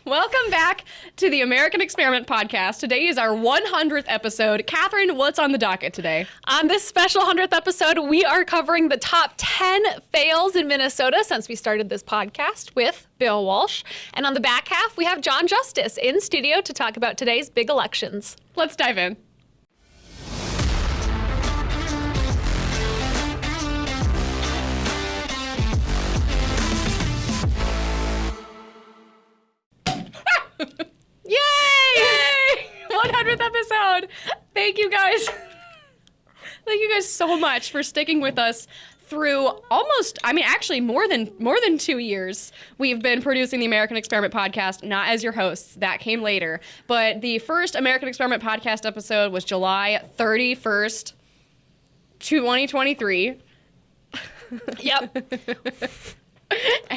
Welcome back to the American Experiment Podcast. Today is our 100th episode. Kathryn, what's on the docket today? On this special 100th episode, we are covering the top 10 fails in Minnesota since we started this podcast with Bill Walsh. And on the back half, we have Jon Justice in studio to talk about today's big elections. Let's dive in. Yay! 100th episode. Thank you guys. Thank you guys so much for sticking with us through actually more than 2 years. We've been producing the American Experiment Podcast, not as your hosts. That came later. But the first American Experiment Podcast episode was July 31st, 2023. Yep.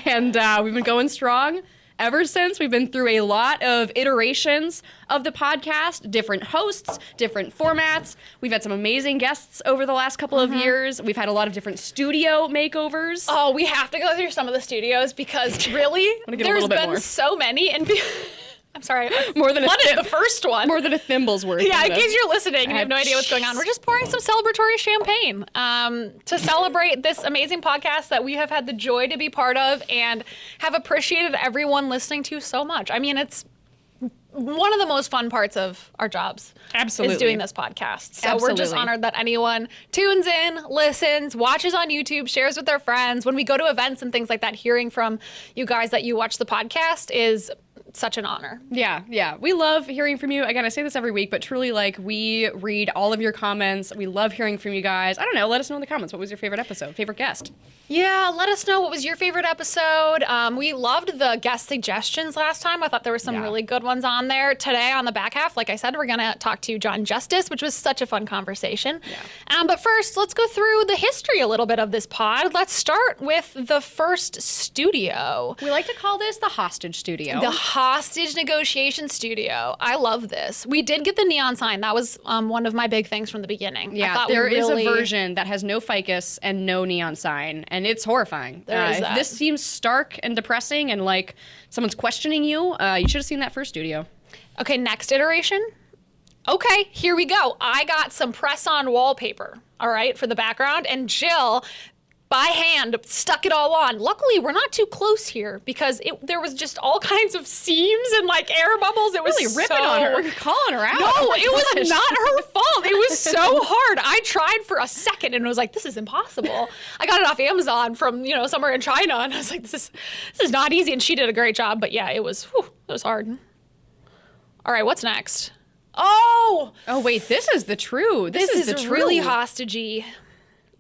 And we've been going strong ever since. We've been through a lot of iterations of the podcast, different hosts, different formats. We've had some amazing guests over the last couple of years. We've had a lot of different studio makeovers. Oh, we have to go through some of the studios because really, there's been so many. And I'm sorry, more than the first one. More than a thimble's worth. Yeah, in case you're listening and you have no idea what's going on, we're just pouring some celebratory champagne to celebrate this amazing podcast that we have had the joy to be part of and have appreciated everyone listening to so much. I mean, it's one of the most fun parts of our jobs. Absolutely. Is doing this podcast. So we're just honored that anyone tunes in, listens, watches on YouTube, shares with their friends. When we go to events and things like that, hearing from you guys that you watch the podcast is such an honor. Yeah. We love hearing from you. Again, I say this every week, but truly, we read all of your comments. We love hearing from you guys. I don't know. Let us know in the comments. What was your favorite episode? Favorite guest? Yeah, let us know what was your favorite episode. We loved the guest suggestions last time. I thought there were some really good ones on there. Today, on the back half, like I said, we're going to talk to Jon Justice, which was such a fun conversation. Yeah. But first, let's go through the history a little bit of this pod. Let's start with the first studio. We like to call this the hostage studio. The hostage negotiation studio. I love this. We did get the neon sign. That was one of my big things from the beginning. Yeah, there is a version that has no ficus and no neon sign, and it's horrifying. If this seems stark and depressing and like someone's questioning you, you should have seen that first studio. Okay, next iteration. Okay, here we go. I got some press-on wallpaper, all right, for the background, and Jill, by hand, stuck it all on. Luckily, we're not too close here because there was just all kinds of seams and air bubbles. It was really ripping on her, calling her out. No, it was not her fault. It was so hard. I tried for a second and was like, this is impossible. I got it off Amazon from somewhere in China, and I was like, this is not easy. And she did a great job, but yeah, it was hard. All right, what's next? Oh wait, this is the true. This is the true. Really hostagey.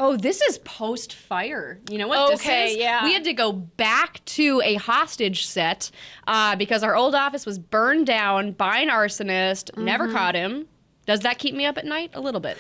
Oh, this is post-fire. You know what this is? Yeah. We had to go back to a hostage set because our old office was burned down by an arsonist. Never caught him. Does that keep me up at night? A little bit.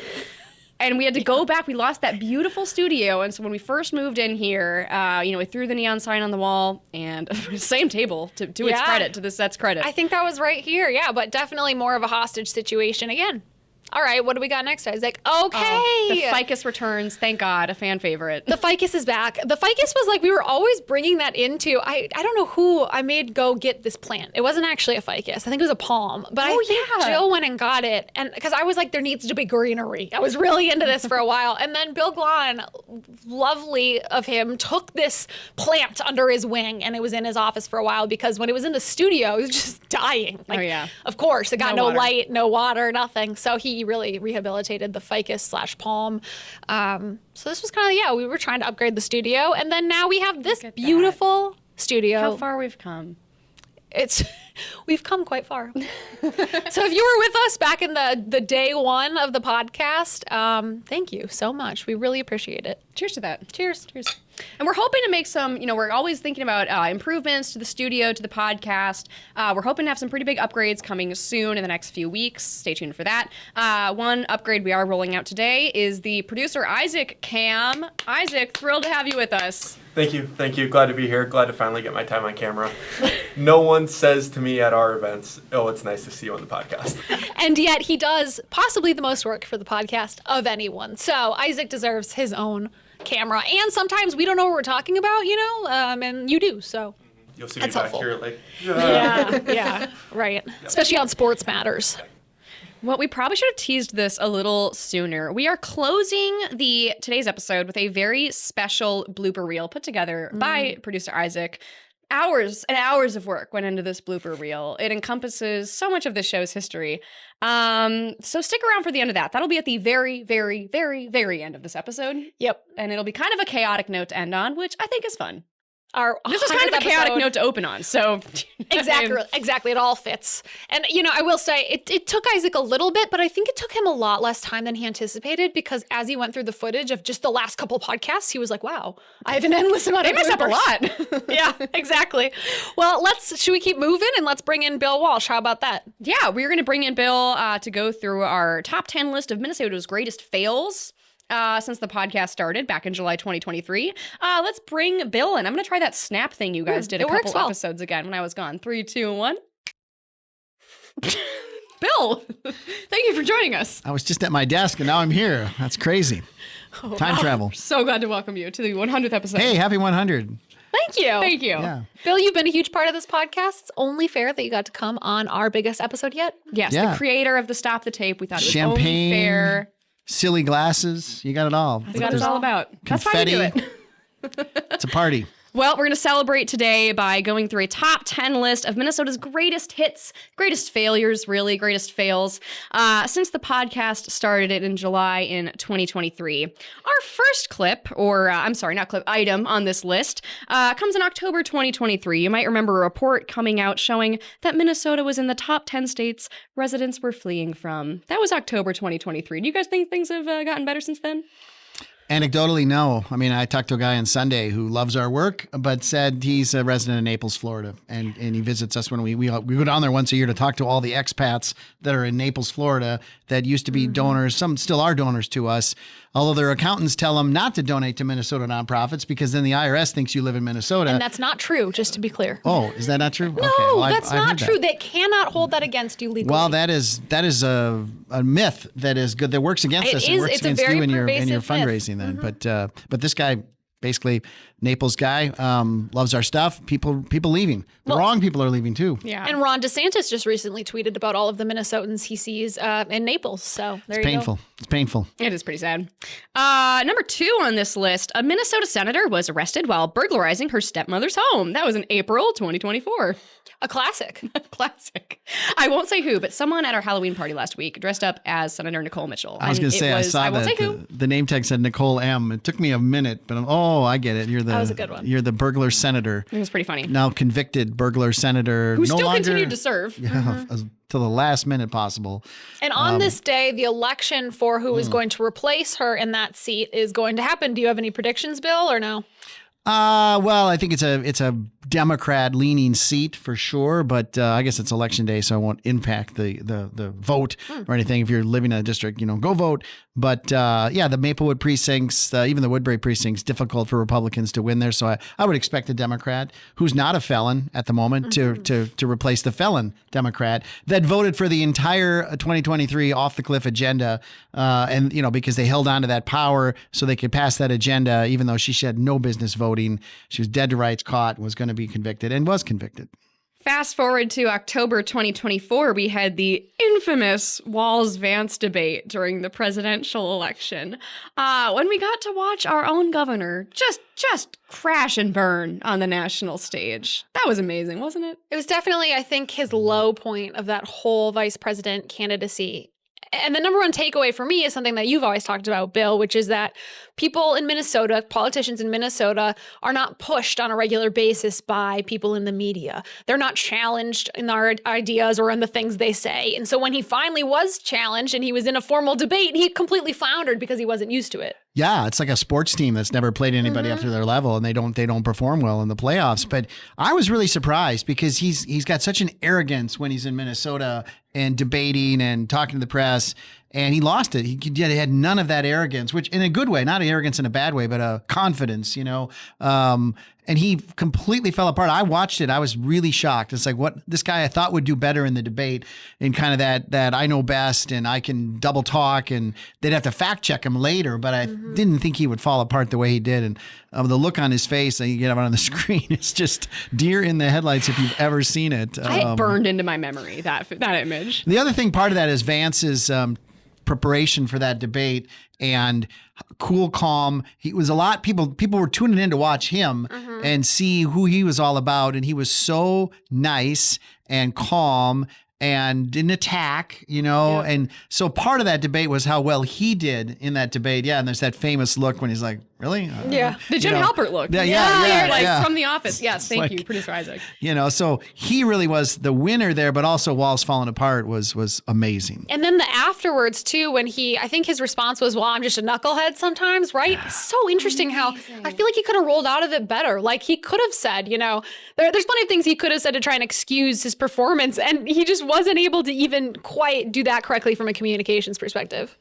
And we had to go back. We lost that beautiful studio. And so when we first moved in here, we threw the neon sign on the wall and same table to its credit, to the set's credit. I think that was right here. Yeah, but definitely more of a hostage situation again. All right, what do we got next, Isaac? Okay. The ficus returns, thank God, a fan favorite. The ficus is back. The ficus was we were always bringing that into, I don't know who I made go get this plant. It wasn't actually a ficus. I think it was a palm. But I think Jill went and got it. And because I was like, there needs to be greenery. I was really into this for a while. And then Bill Glahn, lovely of him, took this plant under his wing and it was in his office for a while because when it was in the studio, it was just dying. Of course, it got no light, no water, nothing. So he really rehabilitated the ficus/palm. So this was kind of, we were trying to upgrade the studio. And then now we have this beautiful studio. How far we've come. We've come quite far. So if you were with us back in the day one of the podcast, thank you so much. We really appreciate it. Cheers to that. Cheers. And we're hoping to make some, we're always thinking about improvements to the studio, to the podcast. We're hoping to have some pretty big upgrades coming soon in the next few weeks. Stay tuned for that. One upgrade we are rolling out today is the producer Isaac cam. Isaac, thrilled to have you with us. Thank you. Glad to be here. Glad to finally get my time on camera. No one says to me at our events, oh, it's nice to see you on the podcast. And yet he does possibly the most work for the podcast of anyone. So Isaac deserves his own camera. And sometimes we don't know what we're talking about, and you do, so. You'll see That's me back helpful. here like, Yeah, right. Especially on Sports Matters. Well, we probably should have teased this a little sooner. We are closing today's episode with a very special blooper reel put together by producer Isaac. Hours and hours of work went into this blooper reel. It encompasses so much of the show's history. So stick around for the end of that. That'll be at the very, very, very, very end of this episode. Yep. And it'll be kind of a chaotic note to end on, which I think is fun. This is kind of a chaotic note to open on, so... Exactly. It all fits. And, I will say, it took Isaac a little bit, but I think it took him a lot less time than he anticipated, because as he went through the footage of just the last couple podcasts, he was like, wow, I have an endless amount of bloopers. They mess up a lot. Yeah, exactly. Well, should we keep moving, and let's bring in Bill Walsh? How about that? Yeah, we're going to bring in Bill to go through our top 10 list of Minnesota's greatest fails. Since the podcast started back in July 2023. Let's bring Bill in. I'm going to try that snap thing you guys did a couple episodes again when I was gone. 3, 2, 1. Bill, thank you for joining us. I was just at my desk and now I'm here. That's crazy. Time travel. So glad to welcome you to the 100th episode. Hey, happy 100. Thank you. Thank you. Yeah. Bill, you've been a huge part of this podcast. It's only fair that you got to come on our biggest episode yet. Yes, Yeah. the creator of the Stop the Tape. We thought it was Champagne, only fair. Silly glasses. You got it all. That's what it's all about. That's why we do it. It's a party. Well, we're going to celebrate today by going through a top 10 list of Minnesota's greatest hits, greatest failures, really, greatest fails, since the podcast started in July in 2023. Our first clip, item on this list, comes in October 2023. You might remember a report coming out showing that Minnesota was in the top 10 states residents were fleeing from. That was October 2023. Do you guys think things have gotten better since then? Anecdotally, no. I mean, I talked to a guy on Sunday who loves our work, but said he's a resident of Naples, Florida, and he visits us when we go down there once a year to talk to all the expats that are in Naples, Florida, that used to be donors. Some still are donors to us, although their accountants tell them not to donate to Minnesota nonprofits because then the IRS thinks you live in Minnesota. And that's not true, just to be clear. Oh, is that not true? No, Okay. Well, that's I've not heard true. that. They cannot hold that against you legally. Well, that is a myth that is good, that works against us. It works It's a against very you in your pervasive myth. fundraising then. But this guy, basically Naples guy, loves our stuff. People leaving. The wrong people are leaving too. Yeah. And Ron DeSantis just recently tweeted about all of the Minnesotans he sees in Naples. So there It's you painful. go. It's painful. It is pretty sad. Number 2 on this list, a Minnesota senator was arrested while burglarizing her stepmother's home. That was in April 2024. A classic. Classic. I won't say who, but someone at our Halloween party last week dressed up as Senator Nicole Mitchell. I was going to say, I saw that the name tag said Nicole M. It took me a minute, but I get it. That was a good one. You're the burglar senator. It was pretty funny. Now convicted burglar senator. Who no still longer, continued to serve. Yeah, till the last minute possible. And on this day, the election for who is going to replace her in that seat is going to happen. Do you have any predictions, Bill, or no? Well, I think it's a Democrat leaning seat for sure, but I guess it's election day, so it won't impact the vote or anything. If you're living in a district, go vote. But the Maplewood precincts, even the Woodbury precincts, difficult for Republicans to win there. So I would expect a Democrat who's not a felon at the moment to replace the felon Democrat that voted for the entire 2023 off the cliff agenda, and because they held on to that power so they could pass that agenda, even though she had no business voting. She was dead to rights, caught, was going to be convicted, and was convicted. Fast forward to October 2024, we had the infamous Walz-Vance debate during the presidential election, when we got to watch our own governor just crash and burn on the national stage. That was amazing, wasn't it? It was definitely, I think, his low point of that whole vice president candidacy. And the number one takeaway for me is something that you've always talked about, Bill, which is that people in Minnesota, politicians in Minnesota, are not pushed on a regular basis by people in the media. They're not challenged in their ideas or in the things they say. And so when he finally was challenged and he was in a formal debate, he completely floundered because he wasn't used to it. Yeah, it's like a sports team that's never played anybody up to their level, and they don't perform well in the playoffs. But I was really surprised because he's got such an arrogance when he's in Minnesota and debating and talking to the press. and he lost it. He had none of that arrogance, which in a good way, not arrogance in a bad way, but a confidence, and he completely fell apart. I watched it. I was really shocked. It's like, what this guy I thought would do better in the debate, in kind of that I know best and I can double talk, and they'd have to fact check him later. But I didn't think he would fall apart the way he did. And the look on his face that you get on the screen, it's just deer in the headlights if you've ever seen it. It burned into my memory, that image. The other thing, part of that is Vance's preparation for that debate, and cool, calm. He was a lot. People were tuning in to watch him and see who he was all about. And he was so nice and calm and didn't attack, And so part of that debate was how well he did in that debate. Yeah. And there's that famous look when he's like, really? The Jim Halpert look. From The Office. Yes, thank you, producer Isaac. So he really was the winner there, but also Walls falling apart was amazing. And then the afterwards too, when I think his response was, well, I'm just a knucklehead sometimes, right? Yeah. So interesting how I feel like he could have rolled out of it better. Like he could have said, there's plenty of things he could have said to try and excuse his performance, and he just wasn't able to even quite do that correctly from a communications perspective.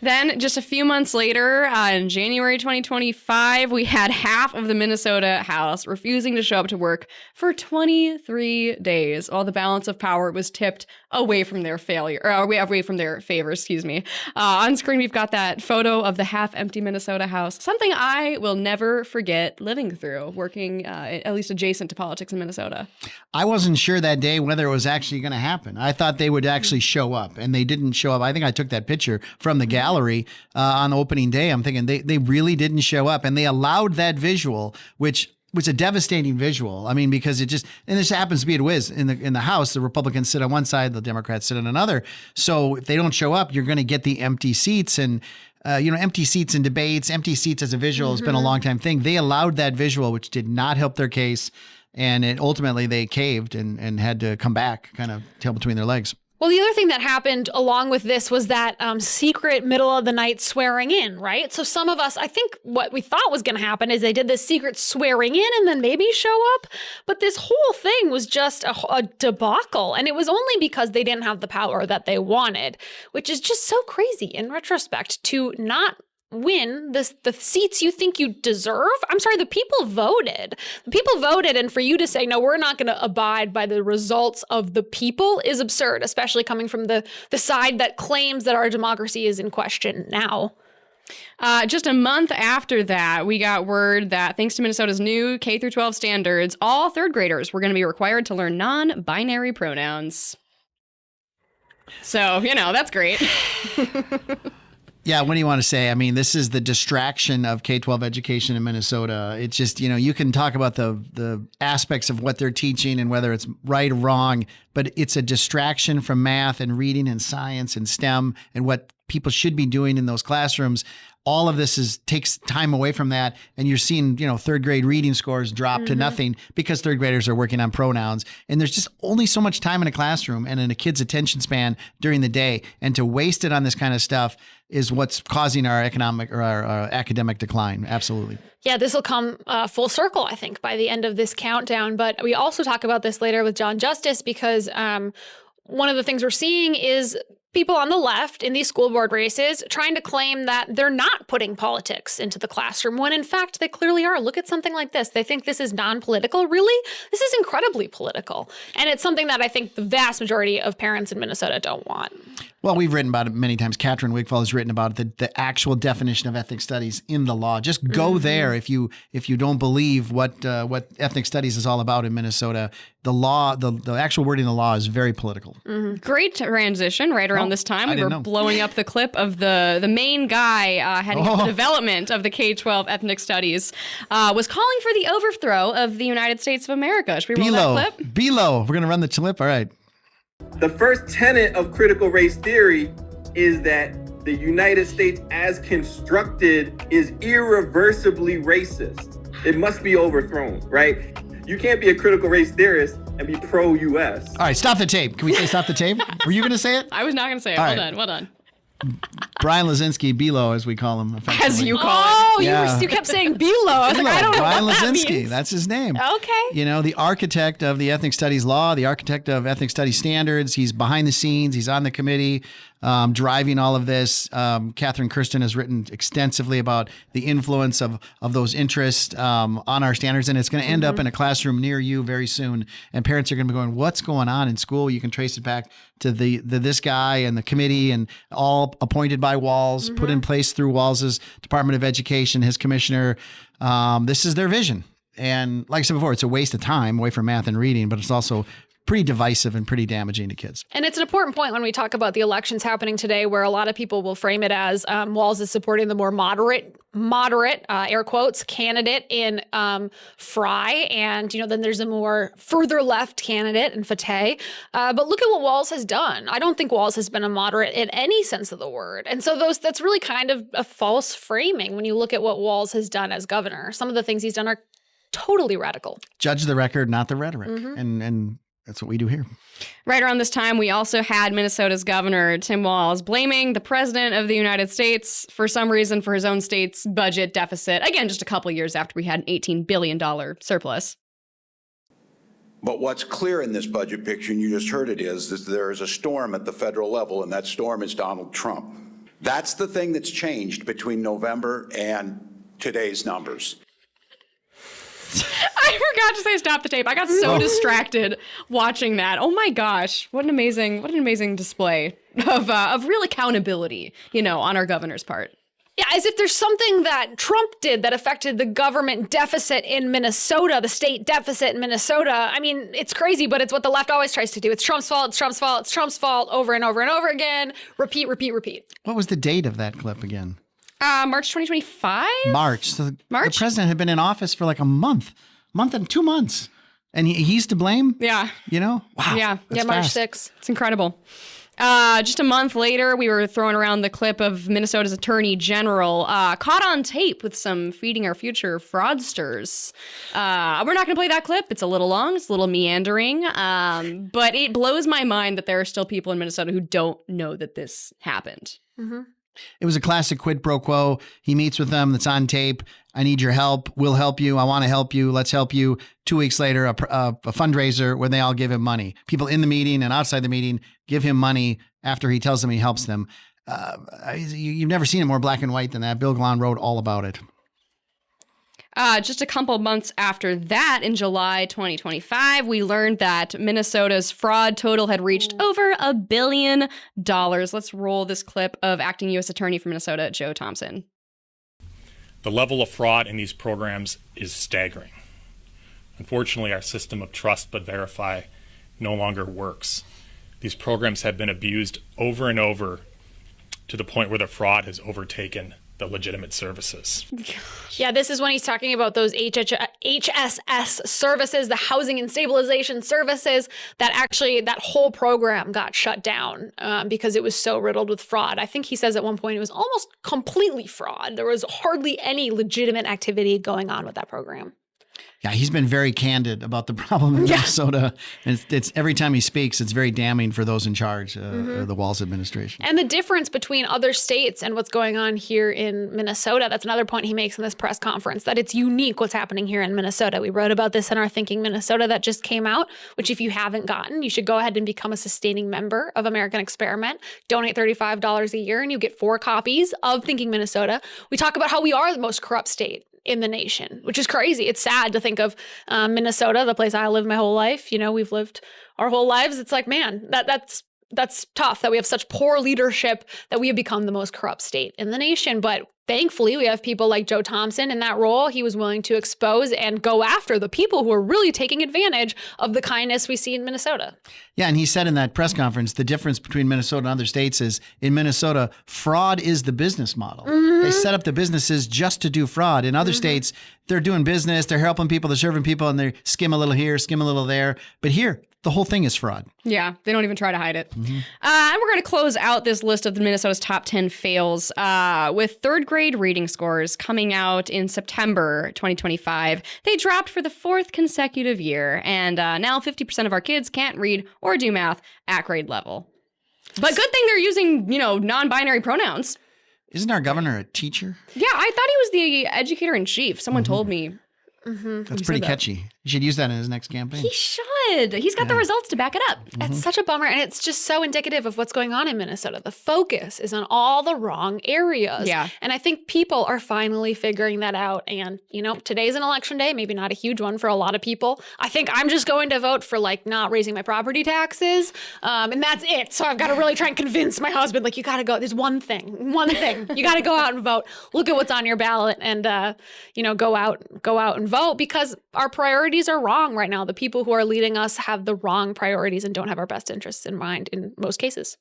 Then just a few months later, in January 2025, we had half of the Minnesota House refusing to show up to work for 23 days, while the balance of power was tipped away from their away from their favor, on screen, we've got that photo of the half-empty Minnesota House, something I will never forget living through, working at least adjacent to politics in Minnesota. I wasn't sure that day whether it was actually going to happen. I thought they would actually show up, and they didn't show up. I think I took that picture from the gallery on opening day. I'm thinking they really didn't show up, and they allowed that visual, which was a devastating visual. I mean, because and this happens to be at Wiz in the House, the Republicans sit on one side, the Democrats sit on another. So if they don't show up, you're going to get the empty seats, and empty seats in debates, empty seats as a visual has been a long time thing. They allowed that visual, which did not help their case. And ultimately they caved and had to come back, kind of tail between their legs. Well, the other thing that happened along with this was that secret middle of the night swearing in, right? So some of us, I think what we thought was going to happen is they did this secret swearing in and then maybe show up. But this whole thing was just a debacle. And it was only because they didn't have the power that they wanted, which is just so crazy in retrospect to not win the seats you think you deserve. I'm sorry, the people voted. The people voted, and for you to say, no, we're not going to abide by the results of the people is absurd, especially coming from the side that claims that our democracy is in question now. Just a month after that, we got word that thanks to Minnesota's new K-12 standards, all third graders were going to be required to learn non-binary pronouns. So, that's great. Yeah, what do you want to say? I mean, this is the distraction of K-12 education in Minnesota. It's just, you can talk about the aspects of what they're teaching and whether it's right or wrong, but it's a distraction from math and reading and science and STEM and what people should be doing in those classrooms. All of this takes time away from that. And you're seeing, third grade reading scores drop to nothing because third graders are working on pronouns. And there's just only so much time in a classroom and in a kid's attention span during the day. And to waste it on this kind of stuff is what's causing our economic or our academic decline. Absolutely. Yeah, this will come full circle, I think, by the end of this countdown. But we also talk about this later with Jon Justice because one of the things we're seeing is people on the left in these school board races trying to claim that they're not putting politics into the classroom when in fact they clearly are. Look at something like this. They think this is non-political. Really? This is incredibly political. And it's something that I think the vast majority of parents in Minnesota don't want. Well, we've written about it many times. Kathryn Wigfall has written about the actual definition of ethnic studies in the law. Just go there if you don't believe what ethnic studies is all about in Minnesota. The law, the actual wording of the law is very political. Great transition right around this time. We were blowing up the clip of the main guy heading up the development of the K-12 ethnic studies was calling for the overthrow of the United States of America. Should we roll that clip? We're going to run the clip. All right. The first tenet of critical race theory is that the United States as constructed is irreversibly racist. It must be overthrown, right? You can't be a critical race theorist and be pro-US. All right, stop the tape. Can we say stop the tape? Were you going to say it? I was not going to say it. Well done. Brian Lazinski, Bilo, as we call him. As you call him. Oh, you kept saying Bilo. I was like, I don't know Brian what that Lazinski, means. that's his name. Okay. The architect of the ethnic studies law, the architect of ethnic studies standards. He's behind the scenes. He's on the committee. driving all of this. Kathryn Kirsten has written extensively about the influence of those interests on our standards, and it's going to end up in a classroom near you very soon. And parents are going to be going, "What's going on in school?" You can trace it back to this guy and the committee, and all appointed by Walz, put in place through Walz's Department of Education, his commissioner. This is their vision. And like I said before, it's a waste of time away from math and reading, but it's also pretty divisive and pretty damaging to kids. And it's an important point when we talk about the elections happening today, where a lot of people will frame it as Walz is supporting the more moderate, air quotes, candidate in Fry. And, then there's a more further left candidate in Fateh. But look at what Walz has done. I don't think Walz has been a moderate in any sense of the word. And so that's really kind of a false framing when you look at what Walz has done as governor. Some of the things he's done are totally radical. Judge the record, not the rhetoric. And that's what we do here. Right around this time, we also had Minnesota's governor, Tim Walz, blaming the president of the United States for some reason for his own state's budget deficit. Again, just a couple years after we had an $18 billion surplus. But what's clear in this budget picture, and you just heard it, is that there is a storm at the federal level, and that storm is Donald Trump. That's the thing that's changed between November and today's numbers. I forgot to say stop the tape. I got so distracted watching that. Oh my gosh, what an amazing display of real accountability, on our governor's part. Yeah, as if there's something that Trump did that affected the government deficit in Minnesota, the state deficit in Minnesota. I mean, it's crazy, but it's what the left always tries to do. It's Trump's fault, it's Trump's fault, it's Trump's fault, over and over and over again. Repeat. What was the date of that clip again? March 2025? March. So March? The president had been in office for like a month and 2 months. And he's to blame? Yeah. Wow. Yeah, that's March fast. 6th. It's incredible. Just a month later, we were throwing around the clip of Minnesota's attorney general caught on tape with some feeding our future fraudsters. We're not going to play that clip. It's a little long. It's a little meandering. But it blows my mind that there are still people in Minnesota who don't know that this happened. Mm-hmm. It was a classic quid pro quo. He meets with them. That's on tape. I need your help. We'll help you. I want to help you. Let's help you. 2 weeks later, a fundraiser where they all give him money. People in the meeting and outside the meeting give him money after he tells them he helps them. You've never seen it more black and white than that. Bill Glahn wrote all about it. Just a couple months after that, in July 2025, we learned that Minnesota's fraud total had reached over $1 billion. Let's roll this clip of acting U.S. Attorney for Minnesota, Joe Thompson. The level of fraud in these programs is staggering. Unfortunately, our system of trust but verify no longer works. These programs have been abused over and over to the point where the fraud has overtaken the legitimate services. Yeah, this is when he's talking about those HSS services, the housing and stabilization services, that whole program got shut down because it was so riddled with fraud. I think he says at one point it was almost completely fraud. There was hardly any legitimate activity going on with that program. Yeah, he's been very candid about the problem in Minnesota. And it's every time he speaks, it's very damning for those in charge, the Walz administration. And the difference between other states and what's going on here in Minnesota, that's another point he makes in this press conference, that it's unique what's happening here in Minnesota. We wrote about this in our Thinking Minnesota that just came out, which if you haven't gotten, you should go ahead and become a sustaining member of American Experiment. Donate $35 a year and you get 4 copies of Thinking Minnesota. We talk about how we are the most corrupt state in the nation, which is crazy. It's sad to think of Minnesota, the place I lived my whole life. We've lived our whole lives. It's like, man, that's tough that we have such poor leadership that we have become the most corrupt state in the nation. But thankfully, we have people like Joe Thompson in that role. He was willing to expose and go after the people who are really taking advantage of the kindness we see in Minnesota. Yeah, and he said in that press conference, the difference between Minnesota and other states is in Minnesota, fraud is the business model. Mm-hmm. They set up the businesses just to do fraud. In other states, they're doing business, they're helping people, they're serving people, and they skim a little here, skim a little there. But here, the whole thing is fraud. Yeah, they don't even try to hide it. Mm-hmm. And we're going to close out this list of the Minnesota's top 10 fails with third grade reading scores coming out in September 2025. They dropped for the 4th consecutive year, and now 50% of our kids can't read or do math at grade level. But good thing they're using, non-binary pronouns. Isn't our governor a teacher? Yeah, I thought he was the educator in chief. Someone told me That's pretty catchy. You should use that in his next campaign. He should. He's got the results to back it up. It's such a bummer, and it's just so indicative of what's going on in Minnesota. The focus is on all the wrong areas. Yeah. And I think people are finally figuring that out. And, today's an election day, maybe not a huge one for a lot of people. I think I'm just going to vote for, not raising my property taxes, and that's it. So I've got to really try and convince my husband, you got to go. There's one thing. You got to go out and vote. Look at what's on your ballot and, go out and vote, because our priorities are wrong right now. The people who are leading us have the wrong priorities and don't have our best interests in mind in most cases.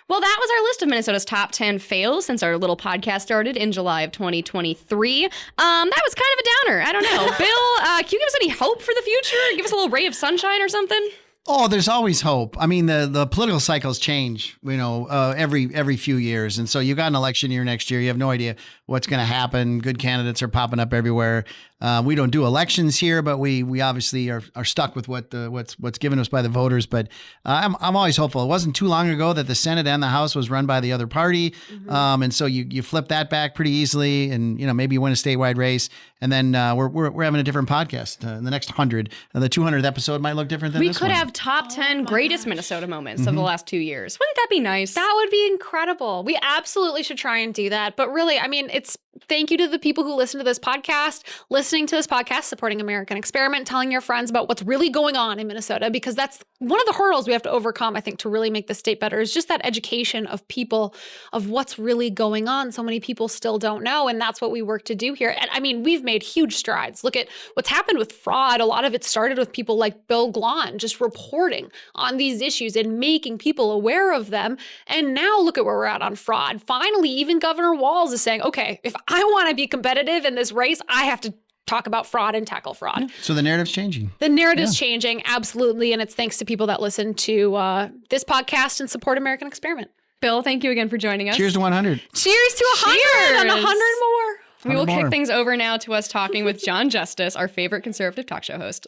Well, that was our list of Minnesota's top 10 fails since our little podcast started in July of 2023. That was kind of a downer. I don't know. Bill, can you give us any hope for the future? Give us a little ray of sunshine or something? Oh, there's always hope. I mean, the political cycles change, every few years. And so you got an election year next year. You have no idea what's going to happen. Good candidates are popping up everywhere. We don't do elections here, but we obviously are stuck with what's given us by the voters. But I'm always hopeful. It wasn't too long ago that the Senate and the House was run by the other party. And so you flip that back pretty easily, and maybe you win a statewide race. And then we're having a different podcast in the next 100. The 200th episode might look different than this one. We could have top 10 greatest Minnesota moments of the last 2 years. Wouldn't that be nice? That would be incredible. We absolutely should try and do that. But really, it's thank you to the people who listen to this podcast, listening to this podcast, supporting American Experiment, telling your friends about what's really going on in Minnesota, because that's one of the hurdles we have to overcome, I think, to really make the state better, is just that education of people of what's really going on. So many people still don't know, and that's what we work to do here. And we've made huge strides. Look at what's happened with fraud. A lot of it started with people like Bill Glahn just reporting on these issues and making people aware of them. And now look at where we're at on fraud. Finally, even Governor Walz is saying, okay, if I want to be competitive in this race, I have to talk about fraud and tackle fraud. So the narrative's changing. The narrative's changing, absolutely. And it's thanks to people that listen to this podcast and support American Experiment. Bill, thank you again for joining us. Cheers to 100. Cheers to 100 and 100 more. We will kick things over now to us talking with Jon Justice, our favorite conservative talk show host.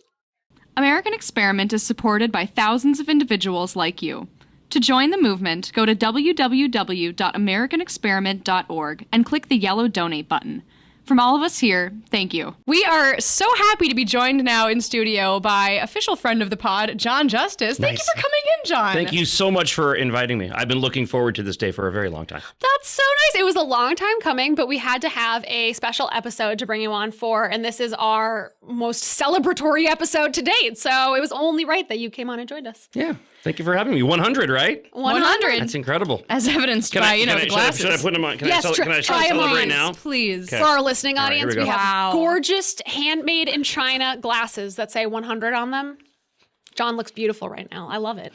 American Experiment is supported by thousands of individuals like you. To join the movement, go to www.americanexperiment.org and click the yellow donate button. From all of us here, thank you. We are so happy to be joined now in studio by official friend of the pod, Jon Justice. Thank you for coming in, Jon. Thank you so much for inviting me. I've been looking forward to this day for a very long time. That's so nice. It was a long time coming, but we had to have a special episode to bring you on for, and this is our most celebratory episode to date. So it was only right that you came on and joined us. Yeah. Thank you for having me. 100, right? 100. That's incredible. As evidenced by, the glasses. Should I put them on? Can Yes, I try them celebrate on, now? Please. Okay. For our listening All right, audience, here we we go. have gorgeous handmade in China glasses that say 100 on them. Jon looks beautiful right now. I love it.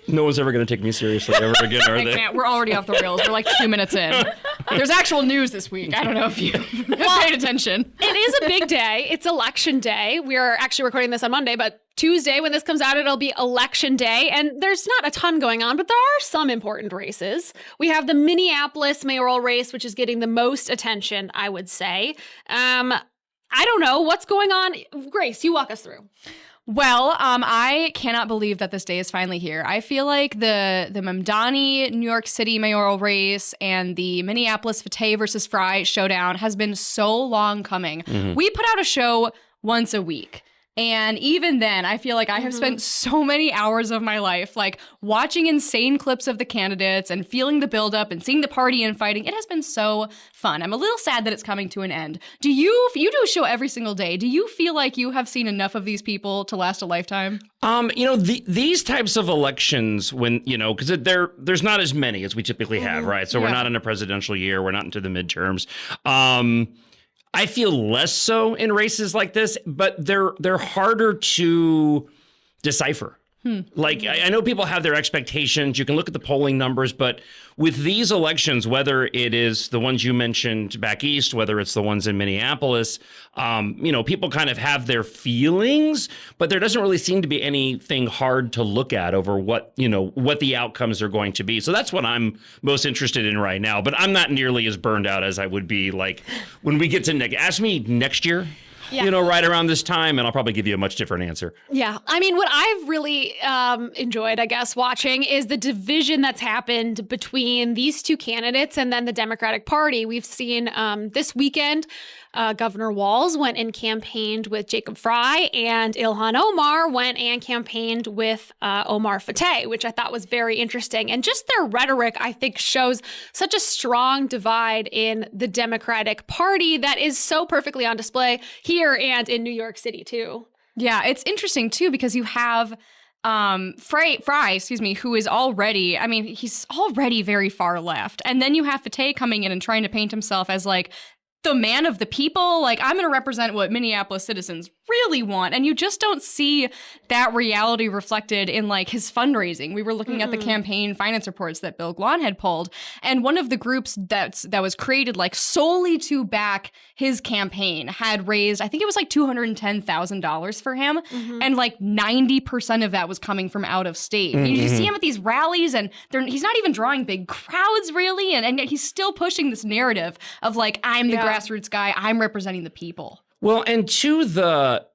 No one's ever going to take me seriously ever again, are they? Can't. We're already off the rails. We're like 2 minutes in. There's actual news this week. I don't know if you paid attention. It is a big day. It's election day. We are actually recording this on Monday, but Tuesday, when this comes out, it'll be election day. And there's not a ton going on, but there are some important races. We have the Minneapolis mayoral race, which is getting the most attention, I would say. I don't know what's going on. Grace, you walk us through. Well, I cannot believe that this day is finally here. I feel like the Mamdani New York City mayoral race and the Minneapolis Fateh versus Fry showdown has been so long coming. We put out a show once a week. And even then, I feel like I have spent so many hours of my life, like watching insane clips of the candidates and feeling the buildup and seeing the party infighting. It has been so fun. I'm a little sad that it's coming to an end. You do a show every single day. Do you feel like you have seen enough of these people to last a lifetime? These types of elections, when, because there's not as many as we typically have, right? So we're not in a presidential year. We're not into the midterms. I feel less so in races like this, but they're harder to decipher. Like, I know people have their expectations. You can look at the polling numbers, but with these elections, whether it is the ones you mentioned back east, whether it's the ones in Minneapolis, people kind of have their feelings, but there doesn't really seem to be anything hard to look at over what the outcomes are going to be. So that's what I'm most interested in right now. But I'm not nearly as burned out as I would be like when we get to ask me next year right around this time, and I'll probably give you a much different answer. Yeah. I mean, what I've really enjoyed, I guess, watching is the division that's happened between these two candidates and then the Democratic Party. We've seen this weekend, Governor Walz went and campaigned with Jacob Fry, and Ilhan Omar went and campaigned with Omar Fateh, which I thought was very interesting. And just their rhetoric, I think, shows such a strong divide in the Democratic Party that is so perfectly on display here and in New York City, too. Yeah, it's interesting, too, because you have Fry, who is already, I mean, he's already very far left. And then you have Fateh coming in and trying to paint himself as like the man of the people. Like, I'm going to represent what Minneapolis citizens really want. And you just don't see that reality reflected in like his fundraising. We were looking at the campaign finance reports that Bill Guan had pulled. And one of the groups that was created like solely to back his campaign had raised, I think it was like $210,000 for him. And like 90% of that was coming from out of state. You see him at these rallies and he's not even drawing big crowds really. And yet he's still pushing this narrative of like, I'm the grassroots guy. I'm representing the people. Well, and to the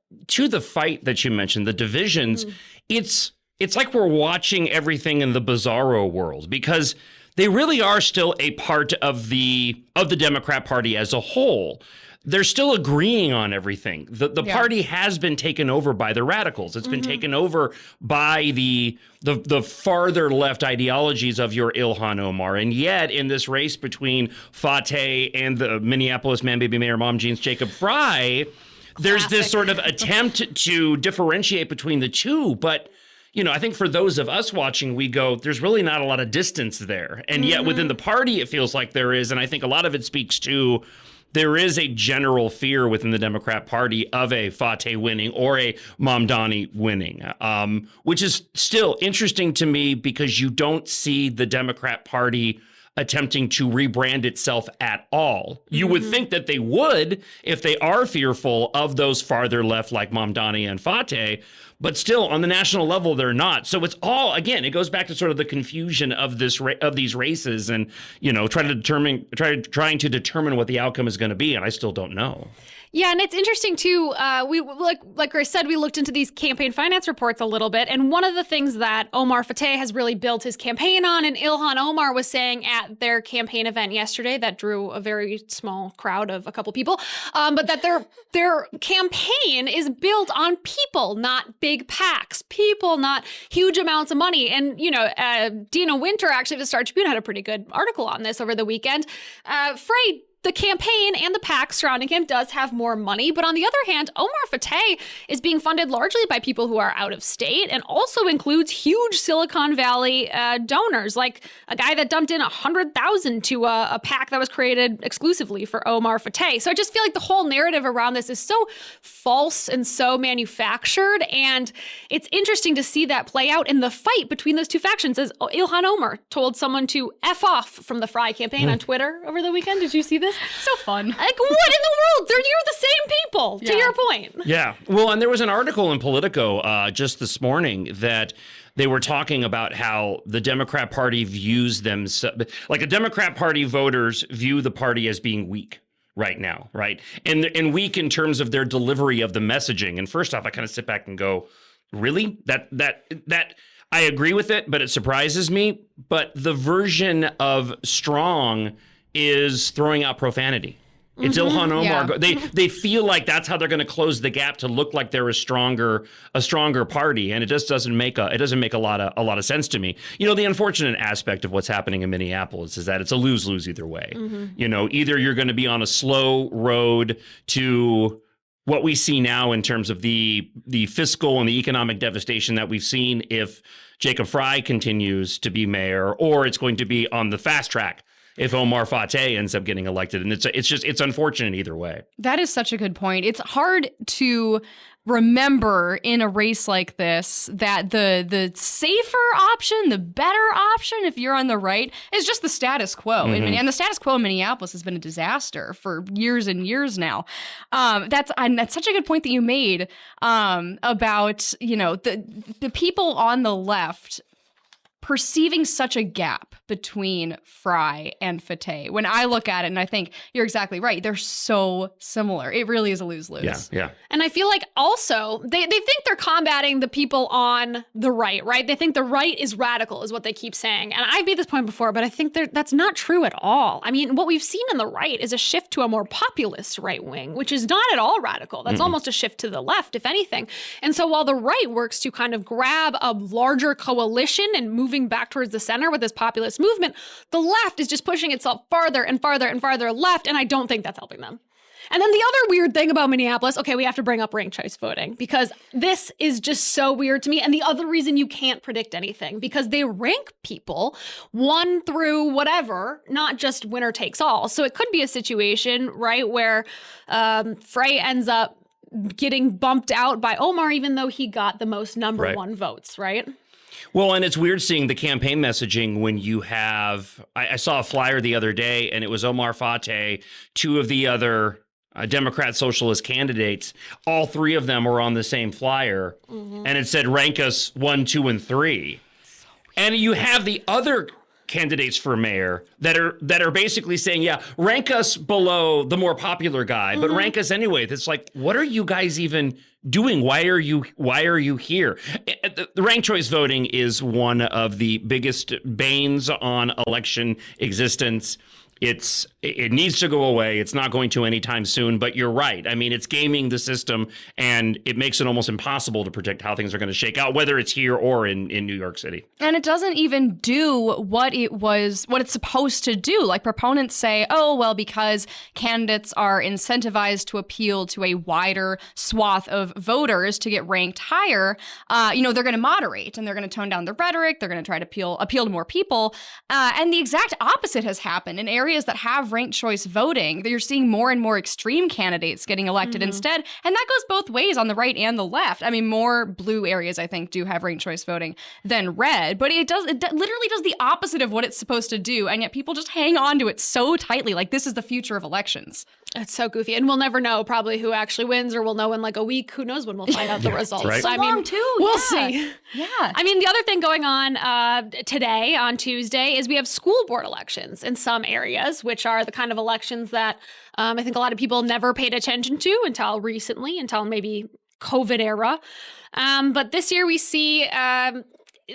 fight that you mentioned, the divisions, it's like we're watching everything in the bizarro world, because they really are still a part of the Democrat Party as a whole. They're still agreeing on everything. The party has been taken over by the radicals. It's been taken over by the farther left ideologies of your Ilhan Omar. And yet, in this race between Fateh and the Minneapolis man, baby mayor, mom jeans, Jacob Fry, there's this sort of attempt to differentiate between the two. But, I think for those of us watching, we go, there's really not a lot of distance there. And yet within the party, it feels like there is. And I think a lot of it speaks to there is a general fear within the Democrat Party of a Fateh winning or a Mamdani winning, which is still interesting to me because you don't see the Democrat Party attempting to rebrand itself at all. You would think that they would if they are fearful of those farther left like Mamdani and Fateh, but still on the national level, they're not. So it's all, again, it goes back to sort of the confusion of these races and, trying to determine what the outcome is going to be. And I still don't know. Yeah, and it's interesting too. We like Grace said, we looked into these campaign finance reports a little bit, and one of the things that Omar Fateh has really built his campaign on, and Ilhan Omar was saying at their campaign event yesterday that drew a very small crowd of a couple people, but that their campaign is built on people, not big PACs, people, not huge amounts of money. And Dina Winter, actually, of the Star Tribune, had a pretty good article on this over the weekend. Frey, the campaign and the PAC surrounding him does have more money. But on the other hand, Omar Fateh is being funded largely by people who are out of state and also includes huge Silicon Valley donors, like a guy that dumped in $100,000 to a PAC that was created exclusively for Omar Fateh. So I just feel like the whole narrative around this is so false and so manufactured. And it's interesting to see that play out in the fight between those two factions, as Ilhan Omar told someone to F off from the Fry campaign on Twitter over the weekend. Did you see this? So fun. Like, what in the world? You're the same people, to your point. Yeah. Well, and there was an article in Politico just this morning that they were talking about how the Democrat Party views themselves, like the Democrat Party voters view the party as being weak right now, right? And weak in terms of their delivery of the messaging. And first off, I kind of sit back and go, really? That I agree with it, but it surprises me. But the version of strong is throwing out profanity. It's Ilhan Omar. Yeah. They feel like that's how they're going to close the gap to look like they're a stronger party, and it just doesn't make a lot of sense to me. The unfortunate aspect of what's happening in Minneapolis is that it's a lose-lose either way. Either you're going to be on a slow road to what we see now in terms of the fiscal and the economic devastation that we've seen if Jacob Fry continues to be mayor, or it's going to be on the fast track if Omar Fateh ends up getting elected. And it's unfortunate either way. That is such a good point. It's hard to remember in a race like this that the safer option, the better option, if you're on the right, is just the status quo. And the status quo in Minneapolis has been a disaster for years and years now. That's such a good point that you made about, the people on the left perceiving such a gap between Fry and Fateh. When I look at it and I think you're exactly right, they're so similar. It really is a lose-lose. Yeah. And I feel like also they think they're combating the people on the right, right? They think the right is radical is what they keep saying. And I've made this point before, but I think that's not true at all. I mean, what we've seen in the right is a shift to a more populist right wing, which is not at all radical. That's almost a shift to the left, if anything. And so while the right works to kind of grab a larger coalition and moving back towards the center with this populist movement, the left is just pushing itself farther and farther and farther left, and I don't think that's helping them. And then the other weird thing about Minneapolis, okay, we have to bring up ranked choice voting because this is just so weird to me. And the other reason you can't predict anything, because they rank people 1 through whatever, not just winner takes all. So it could be a situation, right, where Frey ends up getting bumped out by Omar, even though he got the most number 1 votes, right? Well, and it's weird seeing the campaign messaging when you have, I saw a flyer the other day and it was Omar Fateh, 2 of the other Democrat socialist candidates. All 3 of them were on the same flyer and it said rank us 1, 2, and 3. And you have the other candidates for mayor that are basically saying, yeah, rank us below the more popular guy, but rank us anyway. It's like, what are you guys even doing? Why are you here? The ranked choice voting is one of the biggest banes on election existence. It needs to go away. It's not going to anytime soon, but you're right. I mean, it's gaming the system and it makes it almost impossible to predict how things are going to shake out, whether it's here or in New York City. And it doesn't even do what it's supposed to do. Like proponents say, oh, well, because candidates are incentivized to appeal to a wider swath of voters to get ranked higher, they're going to moderate and they're going to tone down the rhetoric. They're going to try to appeal to more people. And the exact opposite has happened in areas that have ranked choice voting. You're seeing more and more extreme candities getting elected instead. And that goes both ways on the right and the left. I mean, more blue areas, I think, do have ranked choice voting than red. But it literally does the opposite of what it's supposed to do. And yet people just hang on to it so tightly. Like this is the future of elections. It's so goofy. And we'll never know probably who actually wins, or we'll know in like a week. Who knows when we'll find out the results. Right. So long too. We'll see. Yeah. I mean, the other thing going on today on Tuesday is we have school board elections in some areas, which are the kind of elections that I think a lot of people never paid attention to until recently, until maybe COVID era. But this year we see